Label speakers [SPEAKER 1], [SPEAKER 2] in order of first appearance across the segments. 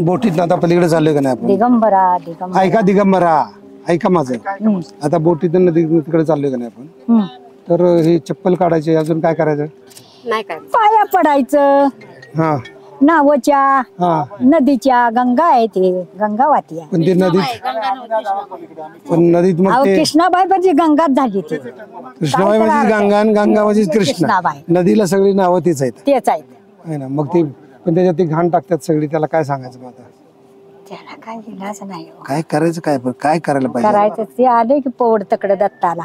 [SPEAKER 1] बोटीत आता पलीकडे चाललोय का नाही आपण?
[SPEAKER 2] दिगंबरा
[SPEAKER 1] ऐका दिगंबरा, ऐका माझं. आता बोटीतून नदी तिकडे चाललोय का नाही आपण? तर हे चप्पल काढायचे, अजून काय करायचं?
[SPEAKER 2] नाही काय पाया पडायचं.
[SPEAKER 1] हा
[SPEAKER 2] नावच्या
[SPEAKER 1] हा.
[SPEAKER 2] नदीच्या गंगा आहे ते गंगा वाती आहे.
[SPEAKER 1] पण ते नदीत मग ते
[SPEAKER 2] कृष्णाबाई म्हणजे गंगाच झाली ती.
[SPEAKER 1] कृष्णाबाई म्हणजे गंगा आणि गंगा म्हणजे कृष्णा.
[SPEAKER 2] कृष्णाबाई.
[SPEAKER 1] नदीला सगळी नावं तीच आहेत
[SPEAKER 2] तेच आहेत.
[SPEAKER 1] है ना. मग ती पण त्याच्यात ती घाण टाकतात सगळी, त्याला काय सांगायचं मग आता?
[SPEAKER 2] त्याला काय इलाज नाही हो.
[SPEAKER 1] काय करायचं, काय करायला पाहिजे?
[SPEAKER 2] करायचं ते आले की पोवड तकड दत्ताला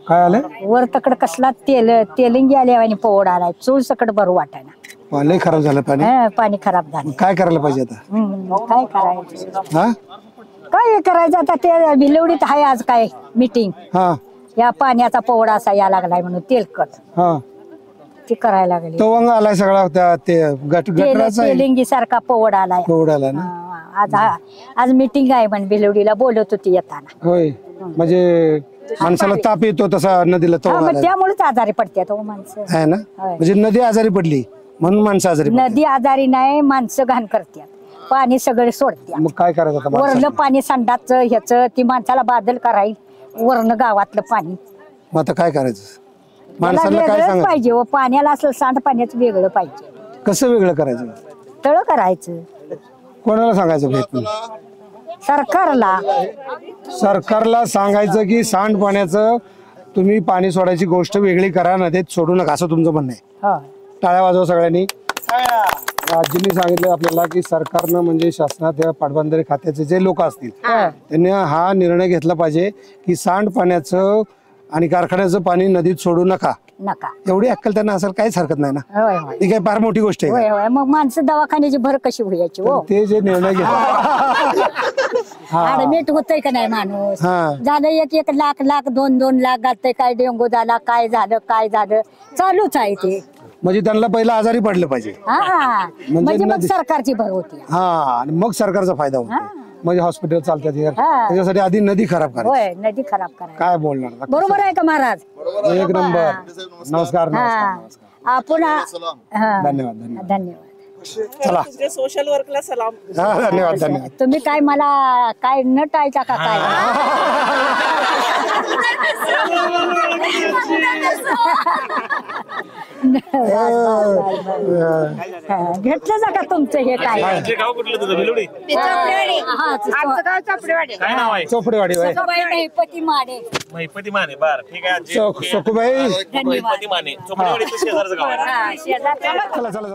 [SPEAKER 1] काय आलं?
[SPEAKER 2] वर तकड कसला तेलिंगी आले आणि पोवड आलाय चूळ सकड बरं वाटायला.
[SPEAKER 1] लय खराब झालं पाणी.
[SPEAKER 2] पाणी खराब झालं.
[SPEAKER 1] काय करायला पाहिजे आता?
[SPEAKER 2] काय करायचं?
[SPEAKER 1] हा
[SPEAKER 2] काय करायचं आता? ते भिलवडीत आहे आज काय मीटिंग.
[SPEAKER 1] हा
[SPEAKER 2] या पाण्याचा पोवडा असा या लागलाय म्हणून तेलकट
[SPEAKER 1] हा.
[SPEAKER 2] ती करायला लागली.
[SPEAKER 1] तवंग आलाय सगळा ते गटराचा
[SPEAKER 2] तेलिंगी सारखा पोवड आलाय.
[SPEAKER 1] पोवड आला ना.
[SPEAKER 2] आज मीटिंग आहे म्हण भिलवडीला बोलत होती येताना.
[SPEAKER 1] होय म्हणजे माणसाला ताप येतो तसा नदीला तवंग आला
[SPEAKER 2] त्यामुळेच आजारी पडतात हो माणसं.
[SPEAKER 1] आहे ना. म्हणजे नदी आजारी पडली म्हणून माणसं आजारी पडतात.
[SPEAKER 2] नदी आजारी नाही, माणसं घाण करतात, पाणी सगळे सोडतात.
[SPEAKER 1] मग काय करायचं आता?
[SPEAKER 2] वरलं पाणी संडाचं ह्याच ती माणसाला बादल कराय वरण गावातलं पाणी.
[SPEAKER 1] मग आता काय करायचं?
[SPEAKER 2] त्याला
[SPEAKER 1] माणसाला काय
[SPEAKER 2] वेगळंच
[SPEAKER 1] सांगायचं?
[SPEAKER 2] पाहिजे व पाण्याला असं सांड पाण्याचं वेगळं पाहिजे.
[SPEAKER 1] कसं वेगळं करायचं?
[SPEAKER 2] तळ करायचं.
[SPEAKER 1] कोणाला सांगायचं भेट?
[SPEAKER 2] सरकारला.
[SPEAKER 1] सरकारला सांगायचं की सांडपाण्याचं तुम्ही पाणी सोडायची गोष्ट वेगळी करा, नदीत सोडू नका, असं तुमचं म्हणणं आहे. टाळ्या वाजवा सगळ्यांनी. राज्यांनी सांगितलं आपल्याला की सरकारनं म्हणजे शासनात पाटबंधारे खात्याचे जे लोक असतील त्यांनी हा निर्णय घेतला पाहिजे की सांडपाण्याचं आणि कारखान्याचं पाणी नदीत सोडू नका. एवढी अक्कल त्यांना असेल, काहीच हरकत नाही ना. ती काही फार मोठी गोष्ट आहे.
[SPEAKER 2] मग माणसं दवाखान्याची भर कशी व्हायची हो?
[SPEAKER 1] ते जे निर्णय घेतला
[SPEAKER 2] ऍडमिट होतय का नाही माणूस? झालं 1-1 लाख 2-2 लाख घालतय. काय डेंगू झाला, काय झालं चालूच आहे ते.
[SPEAKER 1] म्हणजे त्यांना पहिला आजारी पडलं पाहिजे.
[SPEAKER 2] म्हणजे मग सरकारची भर होती.
[SPEAKER 1] आणि मग सरकारचा फायदा होतो. म्हणजे हॉस्पिटल चालतात त्याच्यासाठी आधी नदी खराब करा.
[SPEAKER 2] नदी खराब करा.
[SPEAKER 1] काय बोलणार?
[SPEAKER 2] बरोबर आहे का महाराज?
[SPEAKER 1] एक नंबर. नमस्कार.
[SPEAKER 2] आपण
[SPEAKER 1] धन्यवाद.
[SPEAKER 2] धन्यवाद.
[SPEAKER 1] चला
[SPEAKER 3] सोशल वर्कला सलाम.
[SPEAKER 1] धन्यवाद.
[SPEAKER 2] तुम्ही काय मला काय न टाळता का काय? घेतलं जा का तुमचं हे काय?
[SPEAKER 3] गाव कुठलं तुझं? भिलवडी.
[SPEAKER 1] चोपडेवाडी.
[SPEAKER 2] महिपती माने.
[SPEAKER 3] महिपती माने. बर ठीक आहे.
[SPEAKER 1] सखूबाई
[SPEAKER 3] महिपती माने चोपडेवाडीचं शेजारचं गाव आहे.
[SPEAKER 2] शेजार.
[SPEAKER 1] चला.